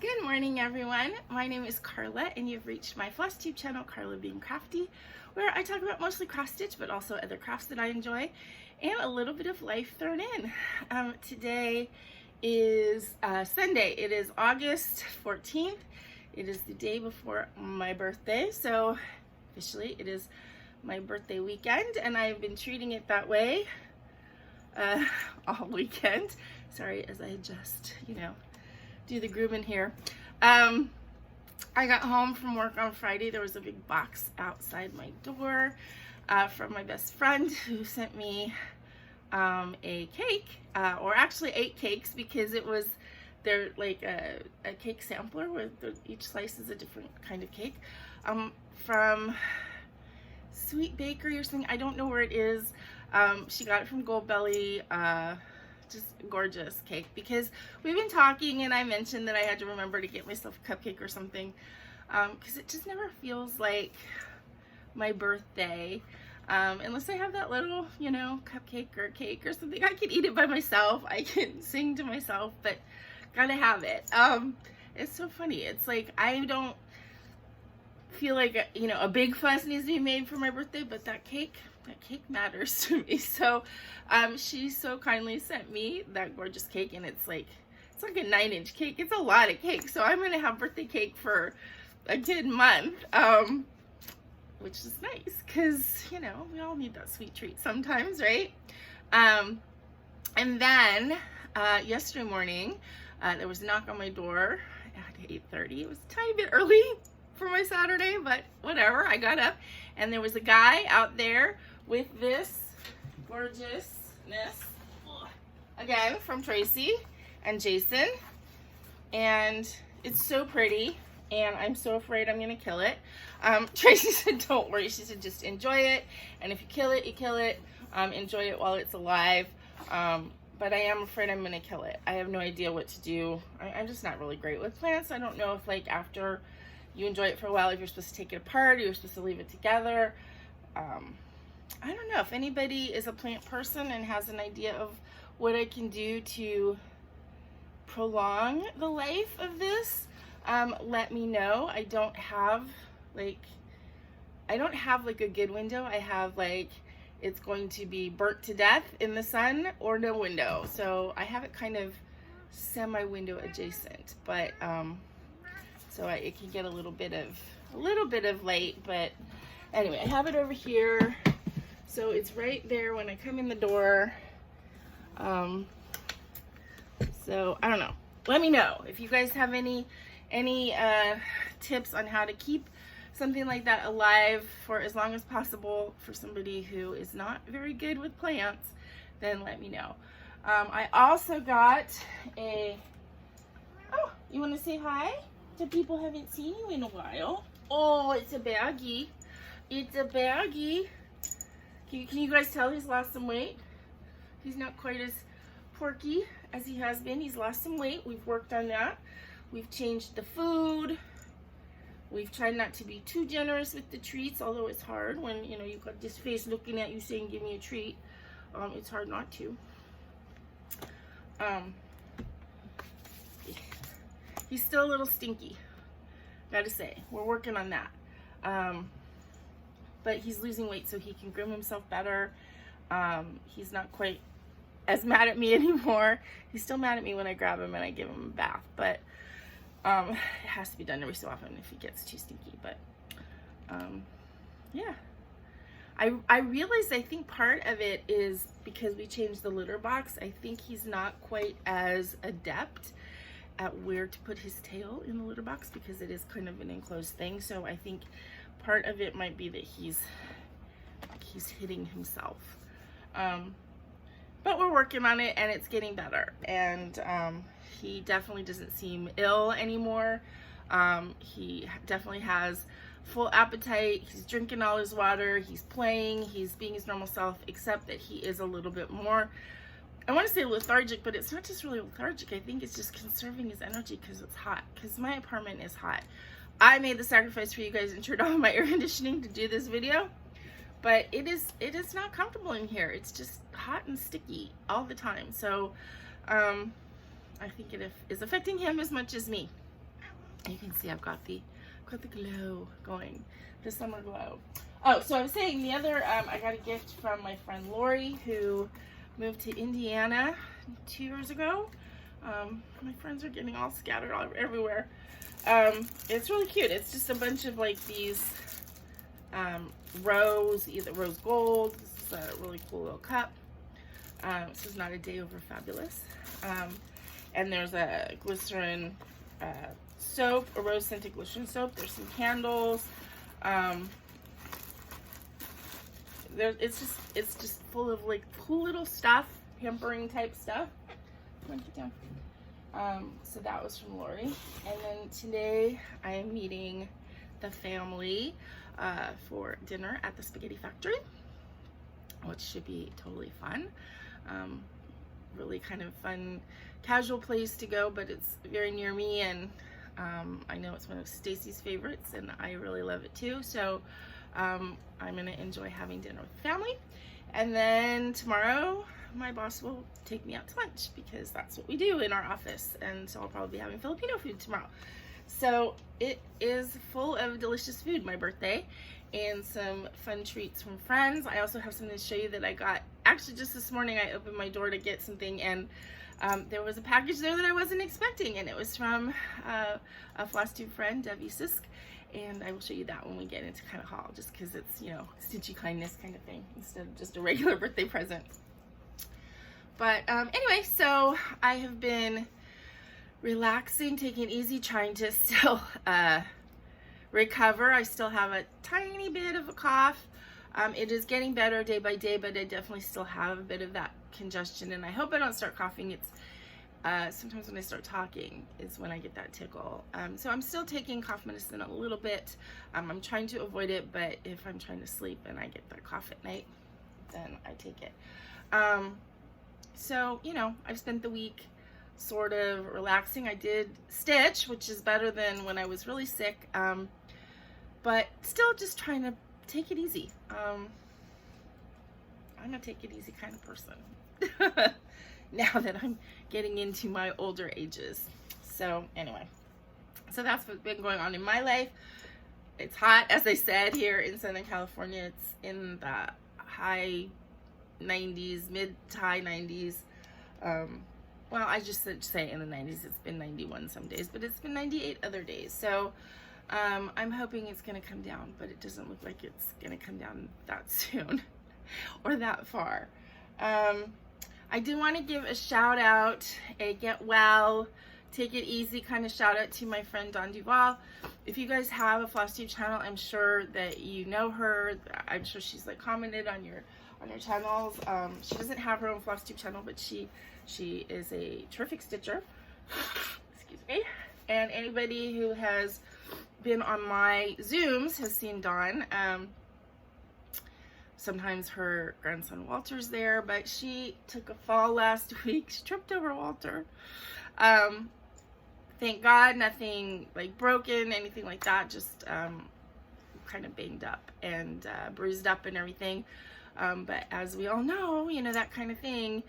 Good morning, everyone. My name is Carla, and you've reached my FlossTube channel, KarlaBeingCrafty, where I talk about mostly cross stitch, but also other crafts that I enjoy, and a little bit of life thrown in. Today is Sunday. It is August 14th. It is the day before my birthday, so officially it is my birthday weekend, and I've been treating it that way all weekend. Sorry, as I adjust, do the grooming here. I got home from work on Friday. There was a big box outside my door from my best friend who sent me a cake, or actually 8 cakes, because they're like a cake sampler where each slice is a different kind of cake, from Sweet Bakery or something. I don't know where it is. She got it from Jobelan. Just gorgeous cake, because we've been talking and I mentioned that I had to remember to get myself a cupcake or something, because it just never feels like my birthday unless I have that little cupcake or cake or something. I can eat it by myself, I can sing to myself, but gotta have it. It's so funny. It's like I don't feel like a big fuss needs to be made for my birthday, but that cake matters to me. So she so kindly sent me that gorgeous cake, and it's like a 9-inch cake. It's a lot of cake, so I'm gonna have birthday cake for a good month, which is nice, because we all need that sweet treat sometimes, right? And then yesterday morning there was a knock on my door at 8:30. It was a tiny bit early for my Saturday, but whatever. I got up and there was a guy out there with this gorgeousness, again from Tracy and Jason, and it's so pretty, and I'm so afraid I'm gonna kill it. Tracy said don't worry, she said just enjoy it, and if you kill it, you kill it. Enjoy it while it's alive, but I am afraid I'm gonna kill it. I have no idea what to do. I'm just not really great with plants. I don't know if, like, after you enjoy it for a while, if you're supposed to take it apart or you're supposed to leave it together. I don't know if anybody is a plant person and has an idea of what I can do to prolong the life of this. Let me know. I don't have like a good window. I have it's going to be burnt to death in the sun or no window. So I have it kind of semi-window adjacent, but so it can get a little bit of light, but anyway, I have it over here, so it's right there when I come in the door. So I don't know. Let me know if you guys have any tips on how to keep something like that alive for as long as possible for somebody who is not very good with plants. Then let me know. I also got you want to say hi? The people haven't seen you in a while. Oh, it's a baggie. It's a baggie. Can you guys tell he's lost some weight? He's not quite as porky as he has been. He's lost some weight. We've worked on that. We've changed the food. We've tried not to be too generous with the treats, although it's hard when you've got this face looking at you saying give me a treat. It's hard not to. He's still a little stinky, gotta say. We're working on that. But he's losing weight so he can groom himself better. He's not quite as mad at me anymore. He's still mad at me when I grab him and I give him a bath, but it has to be done every so often if he gets too stinky. But yeah. I realized, I think part of it is because we changed the litter box. I think he's not quite as adept at where to put his tail in the litter box, because it is kind of an enclosed thing. So I think part of it might be that he's hitting himself. But we're working on it, and it's getting better. And he definitely doesn't seem ill anymore. He definitely has full appetite. He's drinking all his water. He's playing. He's being his normal self, except that he is a little bit more, I want to say lethargic, but it's not just really lethargic. I think it's just conserving his energy because it's hot, because my apartment is hot. I made the sacrifice for you guys and turned off my air conditioning to do this video, but it is not comfortable in here. It's just hot and sticky all the time. So I think it is affecting him as much as me. You can see I've got the glow going, the summer glow. Oh, so I was saying the other, I got a gift from my friend Lori, who moved to Indiana 2 years ago. My friends are getting all scattered everywhere. It's really cute. It's just a bunch of like these either rose gold. This is a really cool little cup. This is not a day over fabulous. And there's a glycerin soap, a rose scented glycerin soap. There's some candles. It's just full of like cool little stuff, pampering type stuff. Come on, get down. So that was from Lori. And then today I am meeting the family for dinner at the Spaghetti Factory, which should be totally fun. Really kind of fun, casual place to go, but it's very near me, and I know it's one of Stacy's favorites, and I really love it too. So I'm gonna enjoy having dinner with the family, and then tomorrow my boss will take me out to lunch because that's what we do in our office, and so I'll probably be having Filipino food tomorrow. So it is full of delicious food, my birthday, and some fun treats from friends. I also have something to show you that I got. Actually, just this morning I opened my door to get something, and there was a package there that I wasn't expecting, and it was from a FlossTube friend, Debbie Sisk, and I will show you that when we get into kind of haul, just because it's, you know, stitchy kindness kind of thing instead of just a regular birthday present. But anyway, so I have been relaxing, taking it easy, trying to still recover. I still have a tiny bit of a cough. It is getting better day by day, but I definitely still have a bit of that congestion, and I hope I don't start coughing. It's sometimes when I start talking is when I get that tickle. So I'm still taking cough medicine a little bit. I'm trying to avoid it, but if I'm trying to sleep and I get that cough at night, then I take it. So, you know, I've spent the week sort of relaxing. I did stitch, which is better than when I was really sick, but still just trying to take it easy. I'm a take it easy kind of person now that I'm getting into my older ages. So anyway, so that's what's been going on in my life. It's hot, as I said, here in Southern California. It's in the high 90s, mid to high 90s. Well, I just say in the 90s. It's been 91 some days, but it's been 98 other days. So I'm hoping it's going to come down, but it doesn't look like it's going to come down that soon or that far. I do want to give a shout out, a get well, take it easy kind of shout out to my friend Dawn Duval. If you guys have a FlossTube channel, I'm sure that you know her. I'm sure she's like commented on your channels. She doesn't have her own FlossTube channel, but she is a terrific stitcher. Excuse me. And anybody who has been on my Zooms has seen Dawn. Sometimes her grandson Walter's there, but she took a fall last week. She tripped over Walter. Thank God, nothing like broken, anything like that, just kind of banged up and bruised up and everything. But as we all know, you know, that kind of thing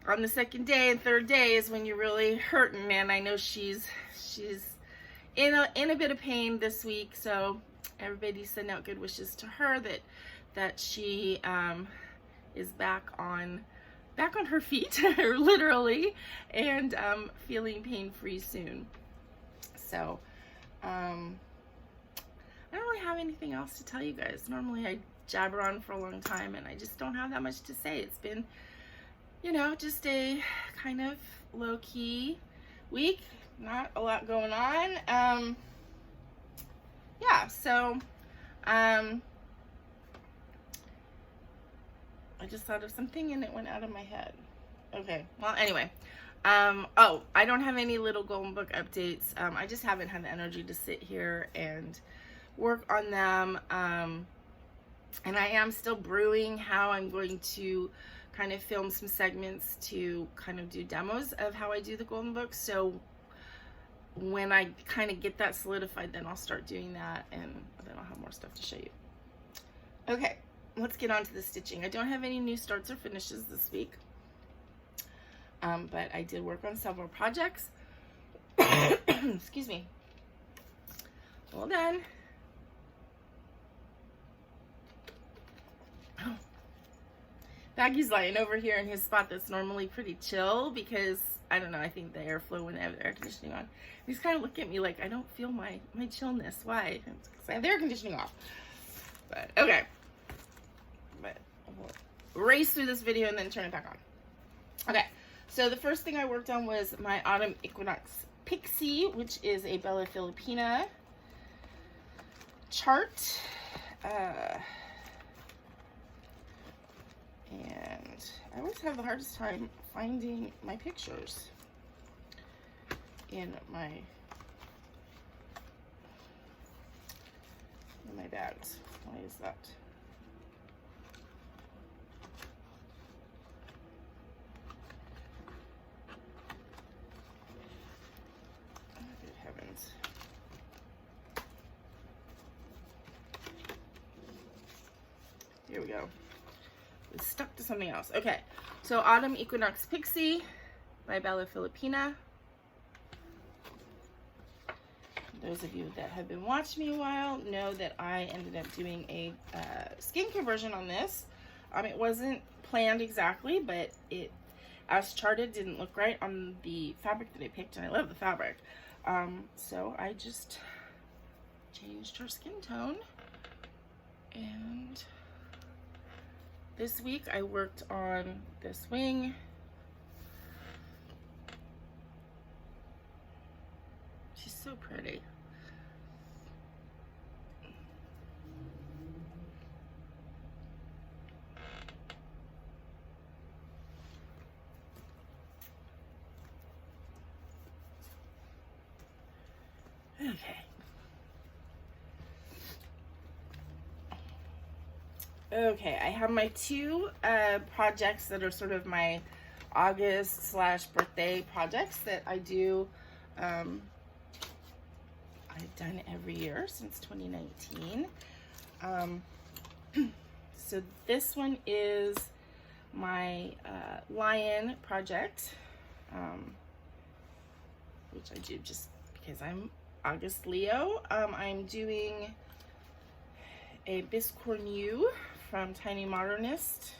on the second day and third day is when you're really hurting, and I know she's in a bit of pain this week, so everybody send out good wishes to her that she is back on her feet, literally, and feeling pain-free soon. So I don't really have anything else to tell you guys. Normally I jabber on for a long time, and I just don't have that much to say. It's been, you know, just a kind of low-key week. Not a lot going on. Yeah, so I just thought of something and it went out of my head. Okay, well, anyway. Oh, I don't have any little golden book updates. I just haven't had the energy to sit here and work on them. And I am still brewing how I'm going to kind of film some segments to kind of do demos of how I do the golden books. So when I kind of get that solidified, then I'll start doing that, and then I'll have more stuff to show you. Okay, let's get on to the stitching. I don't have any new starts or finishes this week, but I did work on several projects. Excuse me. Well done. Oh. Baggy's lying over here in his spot that's normally pretty chill because, I don't know, I think the airflow when I have the air conditioning on. He's kind of looking at me like, I don't feel my chillness. Why? It's because I have the air conditioning off. But, okay. But we'll race through this video and then turn it back on. Okay, so the first thing I worked on was my Autumn Equinox Pixie, which is a Bella Filipina chart. And I always have the hardest time finding my pictures in my bags. Why is that? Oh, good heavens. Here we go. It's stuck to something else. Okay, so Autumn Equinox Pixie by Bella Filipina. Those of you that have been watching me a while know that I ended up doing a skincare version on this. It wasn't planned exactly, but it, as charted, didn't look right on the fabric that I picked, and I love the fabric. So I just changed her skin tone, and this week I worked on this wing. She's so pretty. Okay, I have my two projects that are sort of my August/birthday projects that I do. I've done every year since 2019. So this one is my lion project, which I do just because I'm August Leo. I'm doing a Biscornu from Tiny Modernist.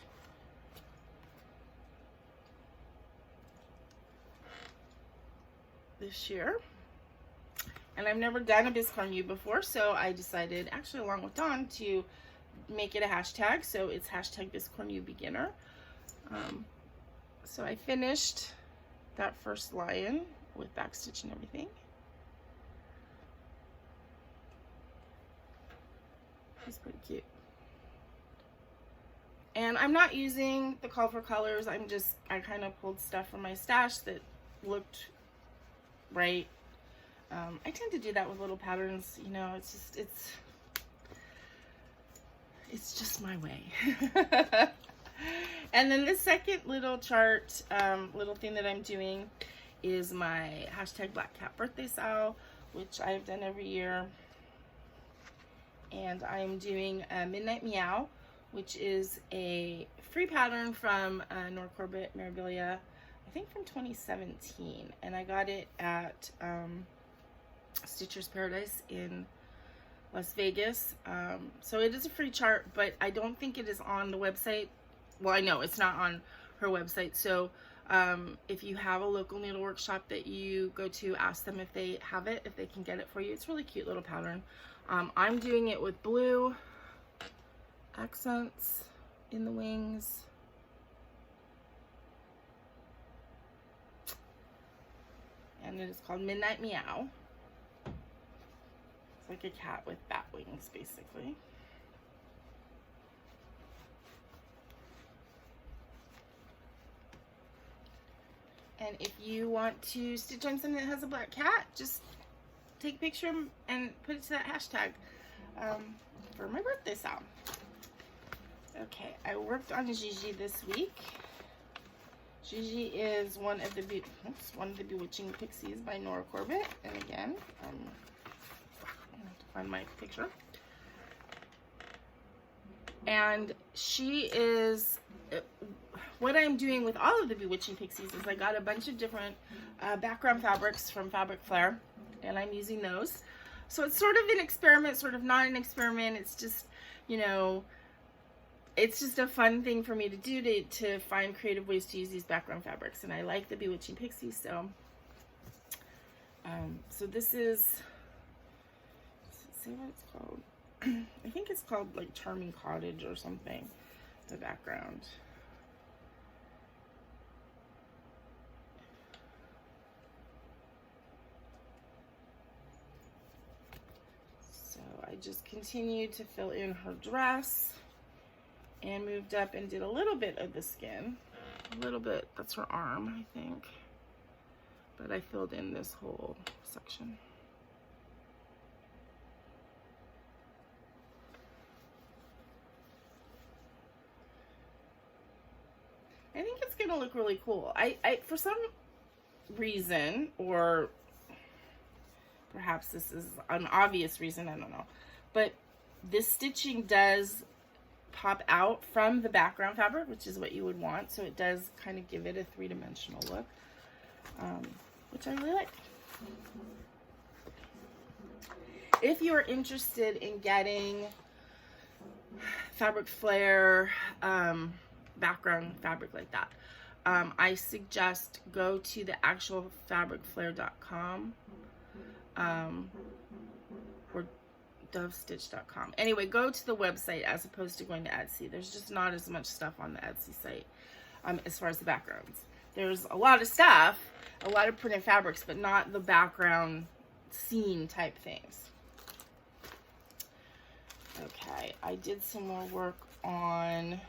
This year. And I've never done a Biscornu before, so I decided, actually along with Dawn, to make it a hashtag. So it's hashtag Biscornu Beginner. So I finished that first lion with backstitch and everything. He's pretty cute. And I'm not using the call for colors. I kind of pulled stuff from my stash that looked right. I tend to do that with little patterns, you know, it's just my way. And then the second little chart, little thing that I'm doing is my hashtag Black Cat birthday style, which I've done every year. And I'm doing Midnight Meow, which is a free pattern from Nora Corbett Memorabilia, I think from 2017. And I got it at Stitcher's Paradise in Las Vegas. So it is a free chart, but I don't think it is on the website. Well, I know it's not on her website. So if you have a local needlework shop that you go to, ask them if they have it, if they can get it for you. It's a really cute little pattern. I'm doing it with blue accents in the wings. And it is called Midnight Meow. It's like a cat with bat wings, basically. And if you want to stitch on something that has a black cat, just take a picture and put it to that hashtag for my birthday style. Okay, I worked on Gigi this week. Gigi is one of the Bewitching Pixies by Nora Corbett. And again, I have to find my picture. And she is, what I'm doing with all of the Bewitching Pixies is I got a bunch of different background fabrics from Flair, and I'm using those. So it's sort of an experiment, sort of not an experiment. It's just, you know, it's just a fun thing for me to do to find creative ways to use these background fabrics. And I like the Bewitching Pixie, so this is, does it say what it's called? I think it's called like Charming Cottage or something, the background. So I just continued to fill in her dress and moved up and did a little bit of the skin. A little bit, that's her arm, I think. But I filled in this whole section. I think it's gonna look really cool. I for some reason, or perhaps this is an obvious reason, I don't know, but this stitching does pop out from the background fabric, which is what you would want. So it does kind of give it a three-dimensional look, which I really like. If you're interested in getting fabric Flair, background fabric like that, I suggest go to the actual fabricflair.com or dovestitch.com. Anyway, go to the website as opposed to going to Etsy. There's just not as much stuff on the Etsy site as far as the backgrounds. There's a lot of stuff, a lot of printed fabrics, but not the background scene type things. Okay, I did some more work on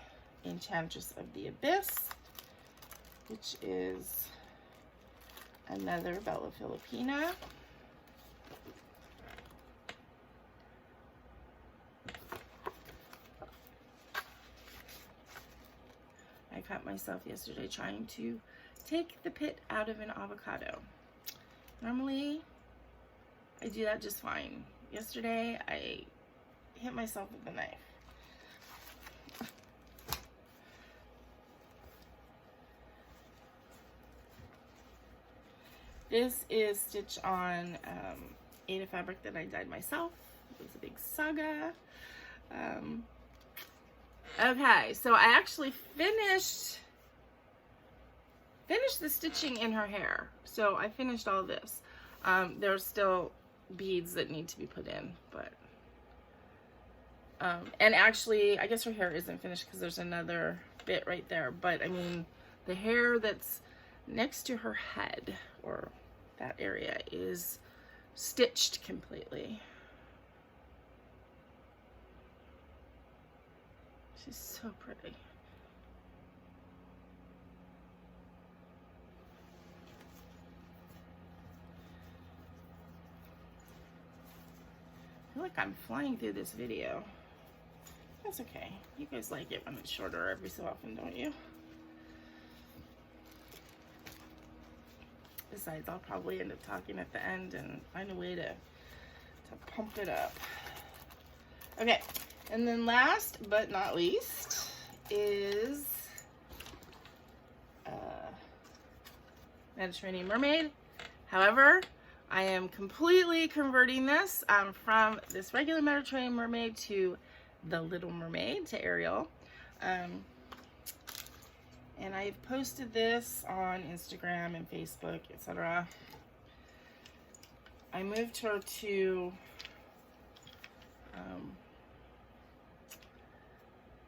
Enchantress of the Abyss, which is another Bella Filipina. I cut myself yesterday trying to take the pit out of an avocado. Normally, I do that just fine. Yesterday, I hit myself with the knife. This is stitch on Aida fabric that I dyed myself. It was a big saga. Okay, so I actually finished the stitching in her hair. So I finished all this. There's still beads that need to be put in, but and actually I guess her hair isn't finished because there's another bit right there, but I mean the hair that's next to her head, or that area, is stitched completely. She's so pretty. I feel like I'm flying through this video. That's okay. You guys like it when it's shorter every so often, don't you? Besides, I'll probably end up talking at the end and find a way to pump it up. Okay, and then last but not least is Mediterranean Mermaid. However, I am completely converting this from this regular Mediterranean Mermaid to the Little Mermaid, to Ariel. And I've posted this on Instagram and Facebook, etc. I moved her to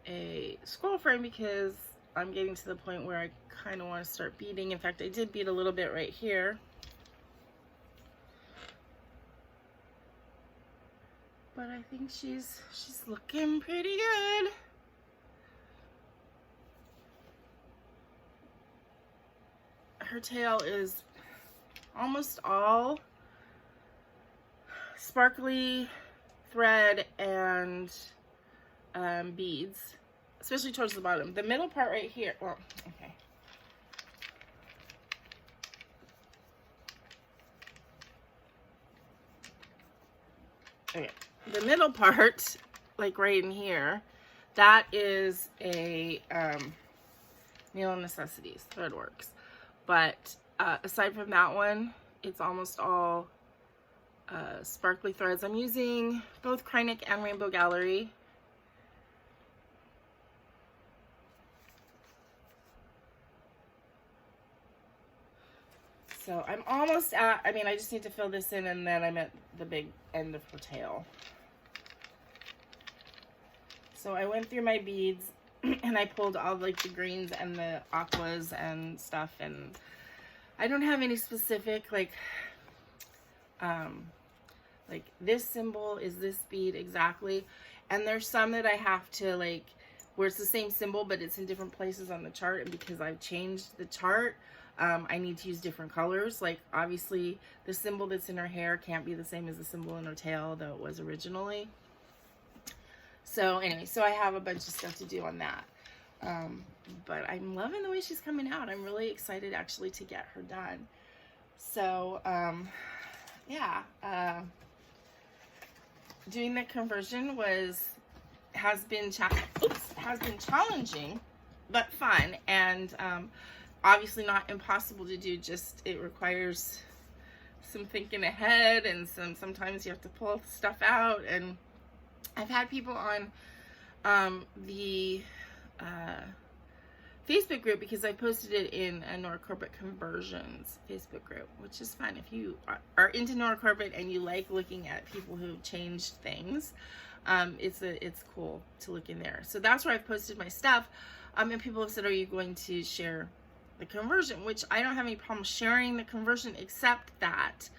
a scroll frame because I'm getting to the point where I kind of want to start beading. In fact, I did bead a little bit right here. But I think she's looking pretty good. Her tail is almost all sparkly thread and beads, especially towards the bottom. The middle part right here, well, okay. Okay, the middle part, like right in here, that is a Needle Necessities Threadworks. But aside from that one, it's almost all sparkly threads. I'm using both Kreinik and Rainbow Gallery. So I'm almost at, I mean, I just need to fill this in, and then I'm at the big end of her tail. So I went through my beads and I pulled all like the greens and the aquas and stuff, and I don't have any specific like this symbol is this bead exactly, and there's some that I have to like where it's the same symbol but it's in different places on the chart, and because I've changed the chart, I need to use different colors. Like obviously the symbol that's in her hair can't be the same as the symbol in her tail, though it was originally. So anyway, so I have a bunch of stuff to do on that. But I'm loving the way she's coming out. I'm really excited actually to get her done. So yeah, doing the conversion has been challenging but fun, and obviously not impossible to do. Just it requires some thinking ahead, and sometimes you have to pull stuff out. And I've had people on the Facebook group, because I posted it in a Nora Corbett Conversions Facebook group, which is fun. If you are into Nora Corbett and you like looking at people who've changed things, it's cool to look in there. So that's where I've posted my stuff. And people have said, are you going to share the conversion? Which I don't have any problem sharing the conversion, except that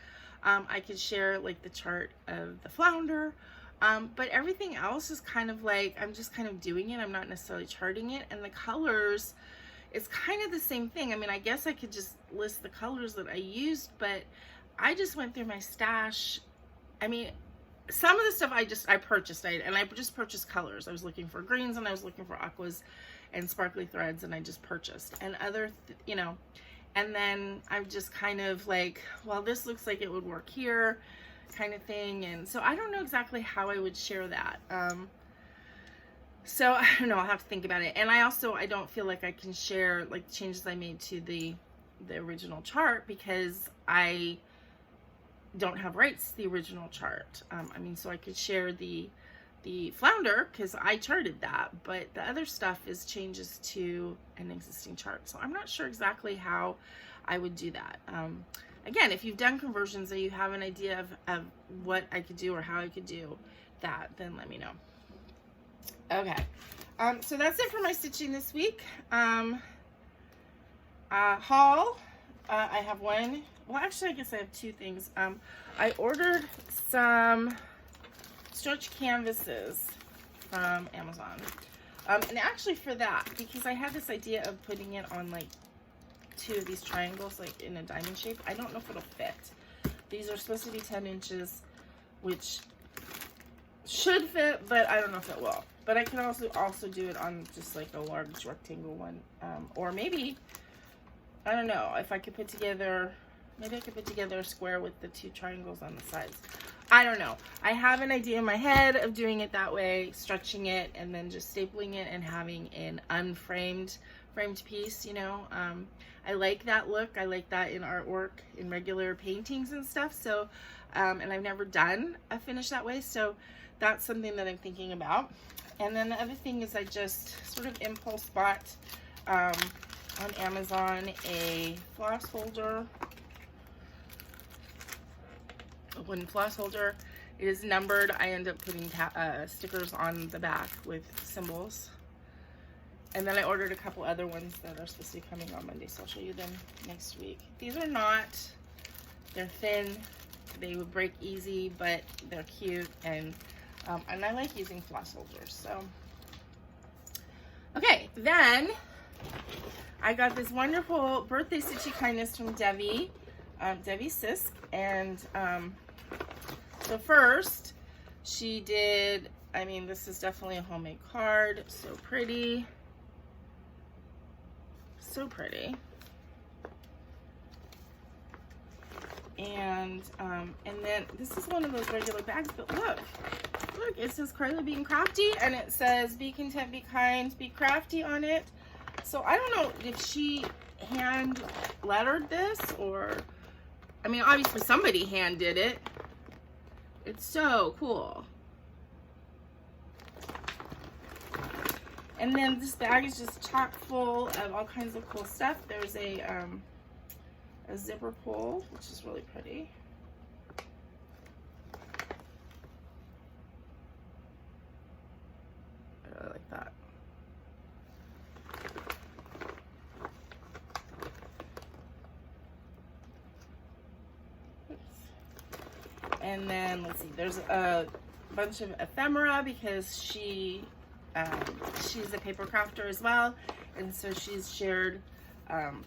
I could share like the chart of the flounder. But everything else is kind of like, I'm just kind of doing it. I'm not necessarily charting it. And the colors, it's kind of the same thing. I mean, I guess I could just list the colors that I used, but I just went through my stash. I mean, some of the stuff I purchased, and I just purchased colors. I was looking for greens and I was looking for aquas and sparkly threads, and I just purchased. And other, you know, and then I'm just kind of like, well, this looks like it would work here, kind of thing. And so I don't know exactly how I would share that. So I don't know, I'll have to think about it. And I don't feel like I can share like changes I made to the original chart, because I don't have rights to the original chart. I mean, so I could share the flounder because I charted that, but the other stuff is changes to an existing chart. So I'm not sure exactly how I would do that. Again, if you've done conversions or you have an idea of what I could do or how I could do that, then let me know. Okay, so that's it for my stitching this week. Haul, I have one. Well, actually, I guess I have two things. I ordered some stretch canvases from Amazon. And actually for that, because I had this idea of putting it on like two of these triangles, like in a diamond shape. I don't know if it'll fit. These are supposed to be 10 inches, which should fit, but I don't know if it will. But I can also do it on just like a large rectangle one. Or maybe, I don't know, if I could put together, maybe I could put together a square with the two triangles on the sides. I don't know. I have an idea in my head of doing it that way, stretching it and then just stapling it and having an unframed piece, you know. I like that look. I like that in artwork, in regular paintings and stuff. So, and I've never done a finish that way. So that's something that I'm thinking about. And then the other thing is I just sort of impulse bought on Amazon a floss holder. A wooden floss holder. It is numbered. I end up putting stickers on the back with symbols. And then I ordered a couple other ones that are supposed to be coming on Monday, so I'll show you them next week. These are not, they're thin, they would break easy, but they're cute, and I like using floss holders. So, okay, then I got this wonderful birthday stitchy kindness from Debbie Sisk, and so first she did, I mean, this is definitely a homemade card, so pretty. So pretty. And then this is one of those regular bags, but look, it says KarlaBeingCrafty, and it says be content, be kind, be crafty on it. So I don't know if she hand lettered this, or, I mean, obviously somebody hand did it. It's so cool. And then this bag is just chock full of all kinds of cool stuff. There's a zipper pull, which is really pretty. I really like that. And then let's see, there's a bunch of ephemera because she's a paper crafter as well, and so she's shared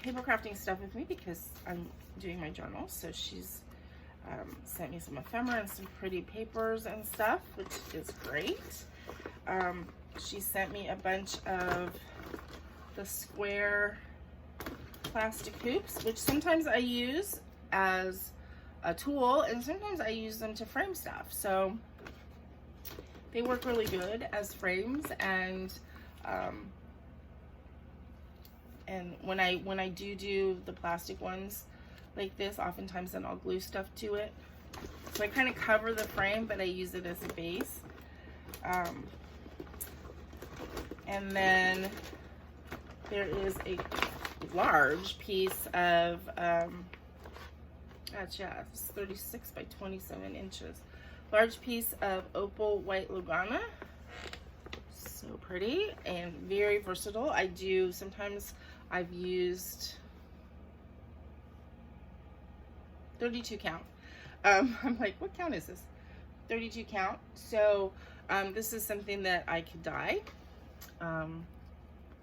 paper crafting stuff with me because I'm doing my journal. So she's sent me some ephemera and some pretty papers and stuff, which is great. She sent me a bunch of the square plastic hoops, which sometimes I use as a tool and sometimes I use them to frame stuff. So they work really good as frames, and when I do the plastic ones like this, oftentimes then I'll glue stuff to it. So I kind of cover the frame, but I use it as a base. And then there is a large piece of yeah, it's 36 by 27 inches. Large piece of Opal white Lugana. So pretty and very versatile. Sometimes I've used 32 count. I'm like, what count is this? 32 count. So this is something that I could dye.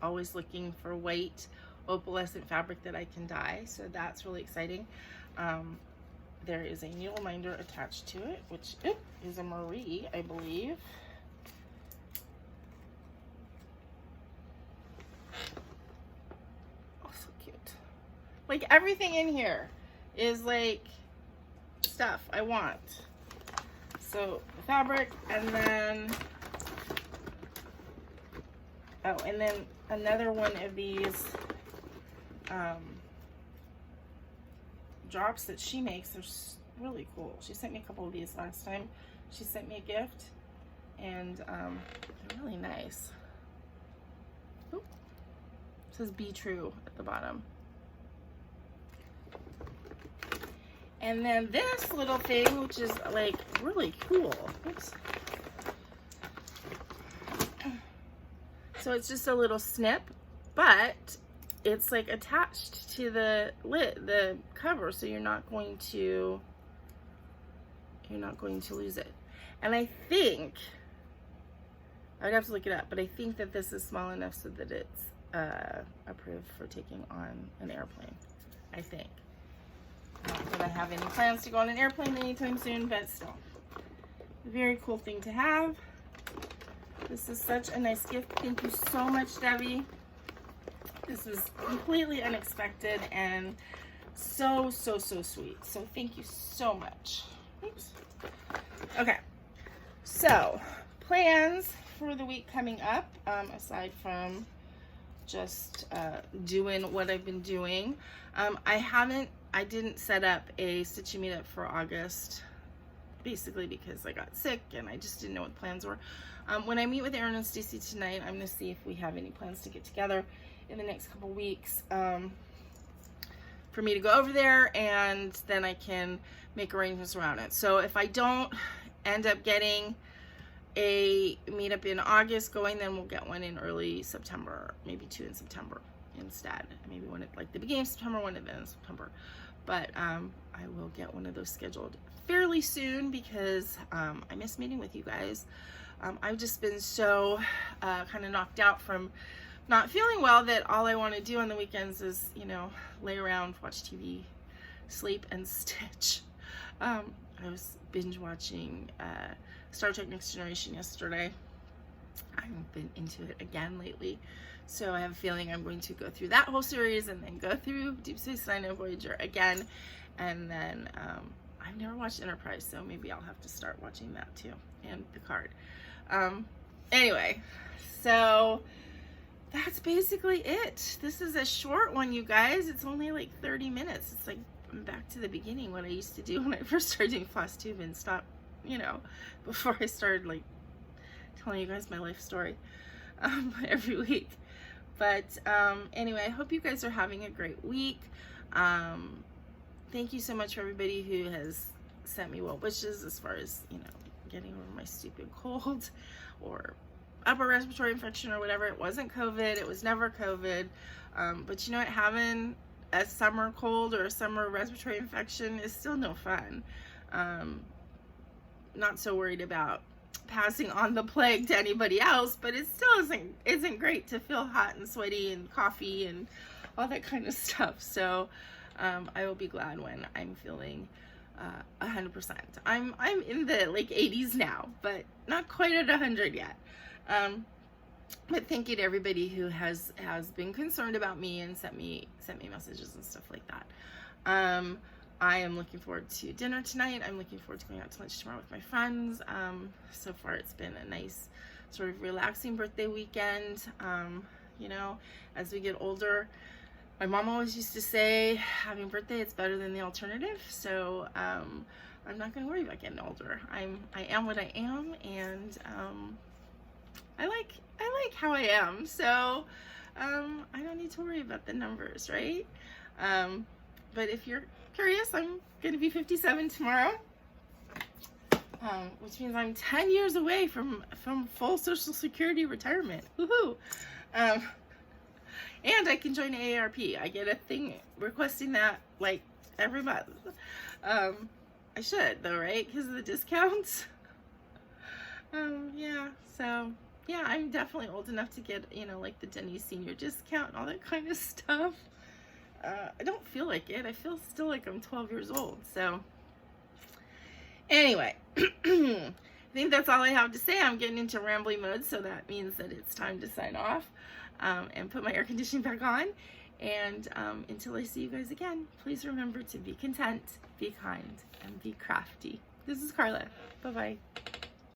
Always looking for white opalescent fabric that I can dye. So that's really exciting. There is a needle minder attached to it, which is a Marie, I believe. Oh, so cute. Like everything in here is like stuff I want. So the fabric, and then and then another one of these drops that she makes. They're really cool. She sent me a couple of these last time. She sent me a gift, and they're really nice. Ooh. It says "Be True" at the bottom. And then this little thing, which is like really cool. Oops. So it's just a little snip, but it's like attached to the lid, the cover, so you're not going to lose it. And I think I'd have to look it up, but I think that this is small enough so that it's approved for taking on an airplane. I think. Not that I have any plans to go on an airplane anytime soon, but still, a very cool thing to have. This is such a nice gift. Thank you so much, Debbie. This was completely unexpected and so sweet. So thank you so much. Oops. Okay, so plans for the week coming up, aside from just doing what I've been doing. I didn't set up a Stitchy meetup for August, basically because I got sick and I just didn't know what the plans were. When I meet with Aaron and Stacy tonight, I'm going to see if we have any plans to get together in the next couple weeks for me to go over there, and then I can make arrangements around it. So if I don't end up getting a meetup in August going, then we'll get one in early September, maybe 2 in September instead. Maybe one at like the beginning of September, one at the end of September. But I will get one of those scheduled fairly soon because I miss meeting with you guys. I've just been so kind of knocked out from not feeling well that all I want to do on the weekends is, you know, lay around, watch TV, sleep, and stitch. I was binge watching Star Trek Next Generation yesterday. I've been into it again lately. So I have a feeling I'm going to go through that whole series and then go through Deep Space Nine and Voyager again. And then I've never watched Enterprise, so maybe I'll have to start watching that too, and Picard. Anyway, so that's basically it. This is a short one, you guys. It's only like 30 minutes. It's like I'm back to the beginning, what I used to do when I first started doing FlossTube and stopped you know, before I started like telling you guys my life story every week. But anyway, I hope you guys are having a great week. Thank you so much for everybody who has sent me well wishes as far as, you know, getting over my stupid cold or upper respiratory infection or whatever. It wasn't COVID. It was never COVID. But you know what? Having a summer cold or a summer respiratory infection is still no fun. Not so worried about passing on the plague to anybody else, but it still isn't great to feel hot and sweaty and coughy and all that kind of stuff. So I will be glad when I'm feeling 100%. I'm in the like 80s now, but not quite at 100 yet. But thank you to everybody who has been concerned about me and sent me messages and stuff like that. I am looking forward to dinner tonight. I'm looking forward to going out to lunch tomorrow with my friends. So far it's been a nice sort of relaxing birthday weekend. You know, as we get older, my mom always used to say, having a birthday, it's better than the alternative. So I'm not going to worry about getting older. I am what I am, and I like how I am. So I don't need to worry about the numbers, right? But if you're curious, I'm going to be 57 tomorrow, which means I'm 10 years away from full Social Security retirement. Woohoo! And I can join AARP. I get a thing requesting that like every month. I should though, right? Because of the discounts. Yeah, so yeah, I'm definitely old enough to get, you know, like the Denny's senior discount and all that kind of stuff. I don't feel like it. I feel still like I'm 12 years old. So anyway, I think that's all I have to say. I'm getting into rambling mode, so that means that it's time to sign off and put my air conditioning back on. And until I see you guys again, please remember to be content, be kind, and be crafty. This is Carla. Bye-bye.